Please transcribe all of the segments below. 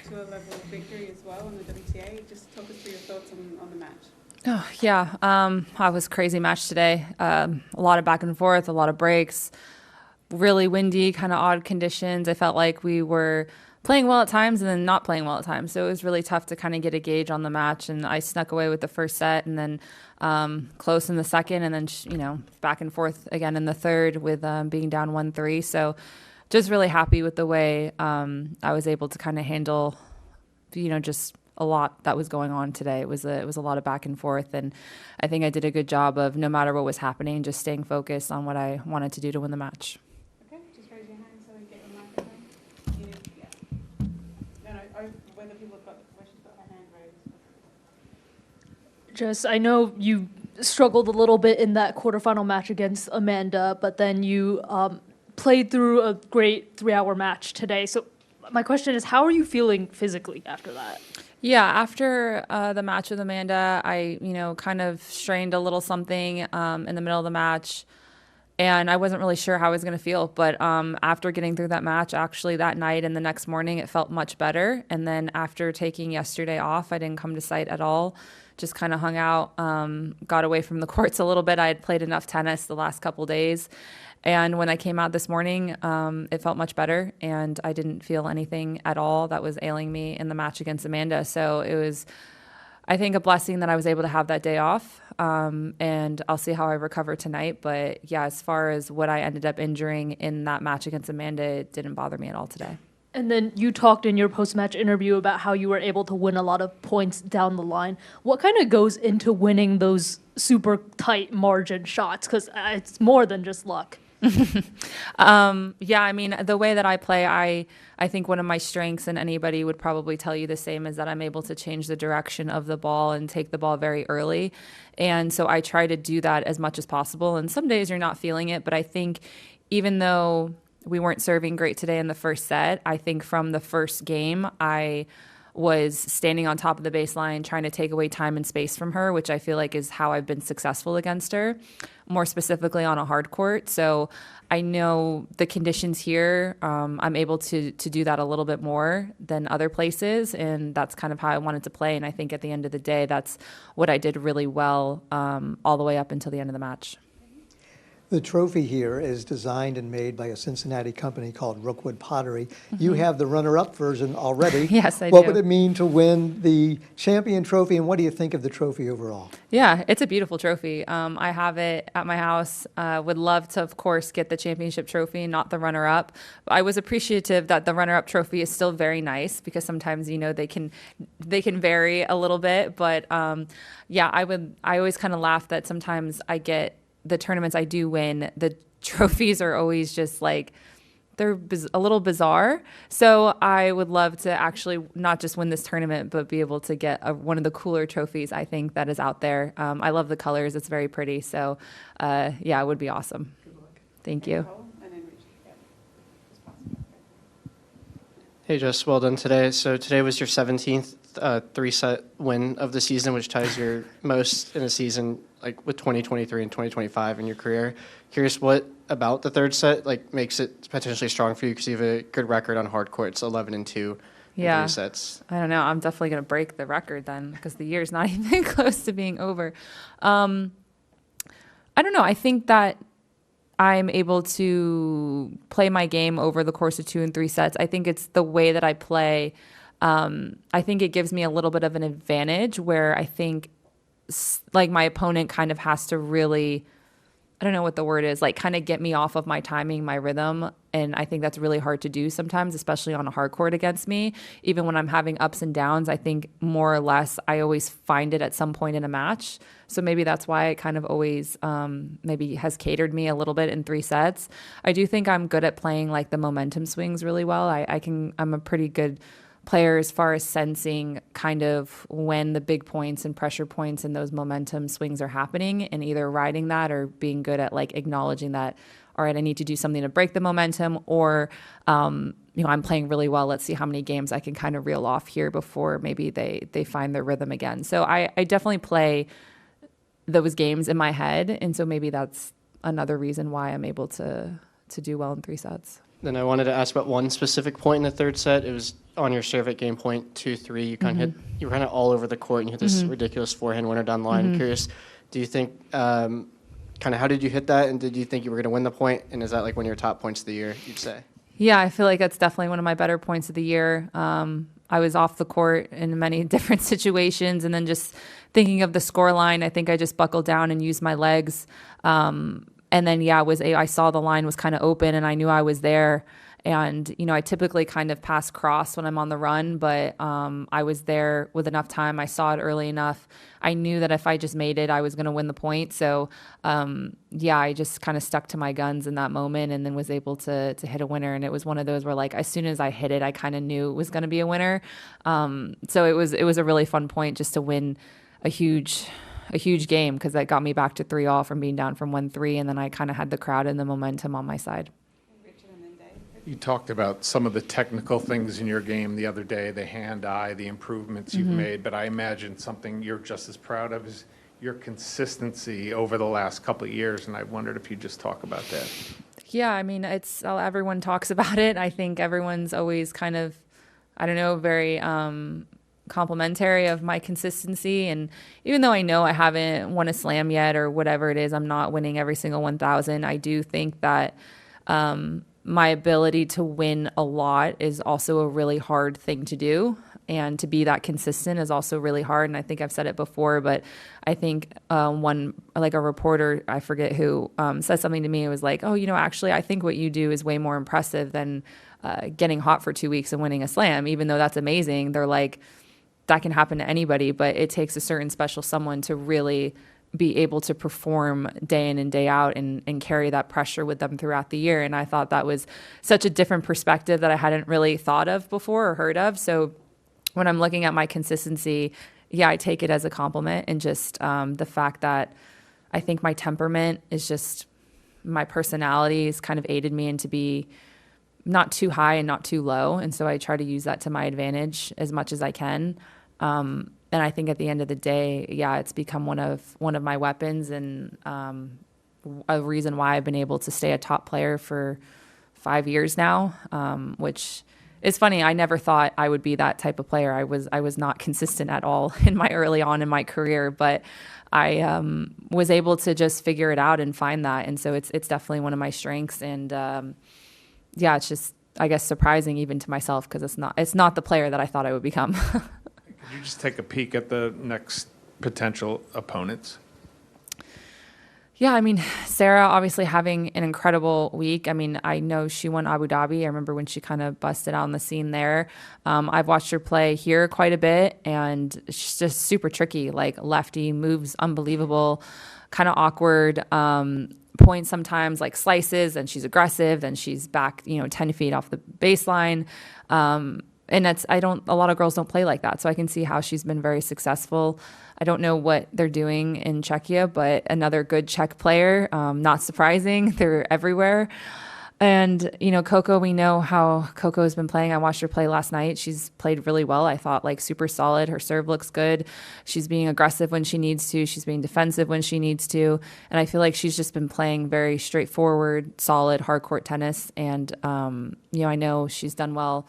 2-level victory as well on the WTA. Just talk us through your thoughts on the match. Oh, yeah. I was a crazy match today. A lot of back and forth, a lot of breaks, really windy, kind of odd conditions. I felt like we were playing well at times and then not playing well at times. So it was really tough to kind of get a gauge on the match. And I snuck away with the first set and then close in the second and then, back and forth again in the third with being down 1-3. So just really happy with the way I was able to kind of handle, just a lot that was going on today. It was a lot of back and forth, and I think I did a good job of, no matter what was happening, just staying focused on what I wanted to do to win the match. Okay, just raise your hand so we get your microphone. No, whether people have got questions, got their hand raised. I know you struggled a little bit in that quarterfinal match against Amanda, but then you played through a great 3-hour match today. So my question is, how are you feeling physically after that? Yeah, after the match with Amanda, I, kind of strained a little something in the middle of the match, and I wasn't really sure how I was going to feel. But after getting through that match, actually that night and the next morning, it felt much better. And then after taking yesterday off, I didn't come to site at all. Just kind of hung out, got away from the courts a little bit. I had played enough tennis the last couple days. And when I came out this morning, it felt much better, and I didn't feel anything at all that was ailing me in the match against Amanda. So it was, I think, a blessing that I was able to have that day off, and I'll see how I recover tonight. But yeah, as far as what I ended up injuring in that match against Amanda, it didn't bother me at all today. And then you talked in your post-match interview about how you were able to win a lot of points down the line. What kind of goes into winning those super tight margin shots? Because it's more than just luck. Yeah, I mean, the way that I play, I think one of my strengths, and anybody would probably tell you the same, is that I'm able to change the direction of the ball and take the ball very early. And so I try to do that as much as possible. And some days you're not feeling it, but I think even though we weren't serving great today in the first set, I think from the first game, I was standing on top of the baseline, trying to take away time and space from her, which I feel like is how I've been successful against her, more specifically on a hard court. So I know the conditions here, I'm able to do that a little bit more than other places, and that's kind of how I wanted to play. And I think at the end of the day, that's what I did really well all the way up until the end of the match. The trophy here is designed and made by a Cincinnati company called Rookwood Pottery. You have the runner-up version already. Yes, I do. What would it mean to win the champion trophy, and what do you think of the trophy overall? Yeah, it's a beautiful trophy. I have it at my house. Would love to, of course, get the championship trophy, not the runner-up. But I was appreciative that the runner-up trophy is still very nice, because sometimes, they can vary a little bit. But yeah, I always kind of laugh that sometimes I get the tournaments I do win, the trophies are always just like, they're a little bizarre. So I would love to actually not just win this tournament, but be able to get one of the cooler trophies I think that is out there. I love the colors. It's very pretty. So yeah, it would be awesome. Good luck. Thank you. Hey, Jess, well done today. So today was your 17th three-set win of the season, which ties your most in a season, like with 2023 and 2025 in your career. Curious what about the third set makes it potentially strong for you, because you have a good record on hard courts, 11-2 in 3 sets. I don't know. I'm definitely going to break the record then, because the year's not even close to being over. I don't know. I think that I'm able to play my game over the course of 2 and 3 sets. I think it's the way that I play. I think it gives me a little bit of an advantage where I think my opponent kind of has to really, I don't know what the word is, kind of get me off of my timing, my rhythm. And I think that's really hard to do sometimes, especially on a hard court against me. Even when I'm having ups and downs, I think more or less I always find it at some point in a match. So maybe that's why it kind of always maybe has catered me a little bit in 3 sets. I do think I'm good at playing the momentum swings really well. I'm a pretty good player as far as sensing kind of when the big points and pressure points and those momentum swings are happening, and either riding that or being good at acknowledging that, all right, I need to do something to break the momentum, or I'm playing really well. Let's see how many games I can kind of reel off here before maybe they find their rhythm again. So I definitely play those games in my head, and so maybe that's another reason why I'm able to do well in 3 sets. Then I wanted to ask about one specific point in the third set. It was on your serve at game point 2-3, you kind of hit, you were kind of all over the court and you hit this ridiculous forehand winner down the line. Curious, do you think, kind of how did you hit that, and did you think you were going to win the point, and is that like one of your top points of the year, you'd say? Yeah, I feel like that's definitely one of my better points of the year. I was off the court in many different situations, and then just thinking of the score line, I think I just buckled down and used my legs. And then, I saw the line was kind of open, and I knew I was there. And, I typically kind of pass cross when I'm on the run, but I was there with enough time. I saw it early enough. I knew that if I just made it, I was going to win the point. So, I just kind of stuck to my guns in that moment and then was able to hit a winner. And it was one of those where, like, as soon as I hit it, I kind of knew it was going to be a winner. So it was a really fun point just to win a huge game, because that got me back to 3-all from being down from 1-3. And then I kind of had the crowd and the momentum on my side. You talked about some of the technical things in your game the other day, the hand-eye, the improvements you've made, but I imagine something you're just as proud of is your consistency over the last couple of years, and I wondered if you'd just talk about that. Yeah, I mean, everyone talks about it. I think everyone's always kind of, very complimentary of my consistency. And even though I know I haven't won a slam yet or whatever it is, I'm not winning every single 1,000, I do think that my ability to win a lot is also a really hard thing to do. And to be that consistent is also really hard. And I think I've said it before, but I think a reporter, I forget who, said something to me. It was like, oh, actually, I think what you do is way more impressive than getting hot for 2 weeks and winning a slam. Even though that's amazing, they're like, that can happen to anybody, but it takes a certain special someone to really be able to perform day in and day out and carry that pressure with them throughout the year. And I thought that was such a different perspective that I hadn't really thought of before or heard of. So when I'm looking at my consistency, I take it as a compliment, and just the fact that I think my temperament is just, my personality has kind of aided me into be not too high and not too low. And so I try to use that to my advantage as much as I can. And I think at the end of the day, it's become one of my weapons, and a reason why I've been able to stay a top player for 5 years now, which is funny. I never thought I would be that type of player. I was not consistent at all early on in my career, but I was able to just figure it out and find that. And so it's definitely one of my strengths. And it's just, I guess, surprising even to myself, because it's not the player that I thought I would become. Could you just take a peek at the next potential opponents? Yeah, I mean, Sarah obviously having an incredible week. I mean, I know she won Abu Dhabi. I remember when she kind of busted out on the scene there. I've watched her play here quite a bit, and she's just super tricky, like lefty, moves unbelievable, kind of awkward, points sometimes, like slices, and she's aggressive, then she's back, 10 feet off the baseline. And a lot of girls don't play like that. So I can see how she's been very successful. I don't know what they're doing in Czechia, but another good Czech player, not surprising. They're everywhere. And, Coco, we know how Coco has been playing. I watched her play last night. She's played really well. I thought, like, super solid. Her serve looks good. She's being aggressive when she needs to. She's being defensive when she needs to. And I feel like she's just been playing very straightforward, solid, hard court tennis. And, I know she's done well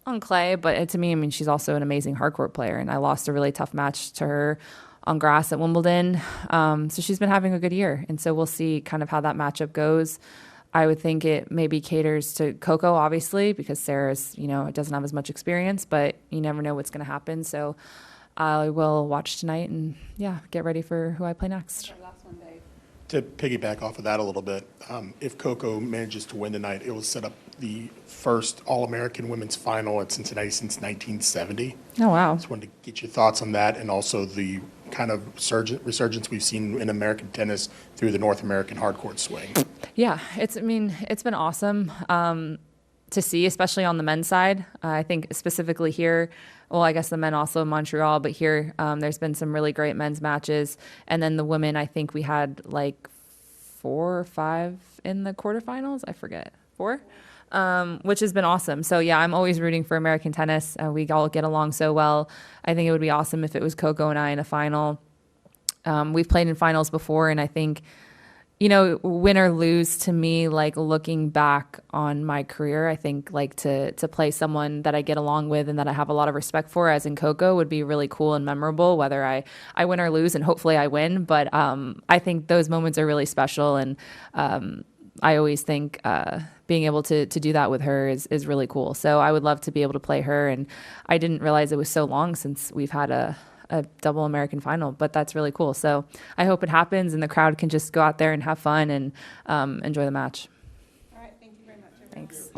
on clay, but to me, I mean, she's also an amazing hard court player, and I lost a really tough match to her on grass at Wimbledon. So she's been having a good year, and so we'll see kind of how that matchup goes. I would think it maybe caters to Coco, obviously, because Sarah's, doesn't have as much experience, but you never know what's going to happen. So I will watch tonight and, get ready for who I play next. Last one, Dave. To piggyback off of that a little bit, if Coco manages to win tonight, it will set up the first All-American women's final at Cincinnati since 1970. Oh, wow. Just wanted to get your thoughts on that, and also the kind of resurgence we've seen in American tennis through the North American hardcourt swing. Yeah, it's been awesome to see, especially on the men's side. I think specifically here, well, I guess the men also in Montreal, but here there's been some really great men's matches. And then the women, I think we had like 4 or 5 in the quarterfinals. I forget. 4? Which has been awesome. So, I'm always rooting for American tennis. We all get along so well. I think it would be awesome if it was Coco and I in a final. We've played in finals before, and I think, you know, win or lose to me, like looking back on my career, I think like to play someone that I get along with and that I have a lot of respect for, as in Coco, would be really cool and memorable, whether I win or lose, and hopefully I win. But I think those moments are really special, and I always think being able to do that with her is really cool. So I would love to be able to play her, and I didn't realize it was so long since we've had a double American final, but that's really cool. So I hope it happens and the crowd can just go out there and have fun and enjoy the match. All right, thank you very much, everyone. Thanks.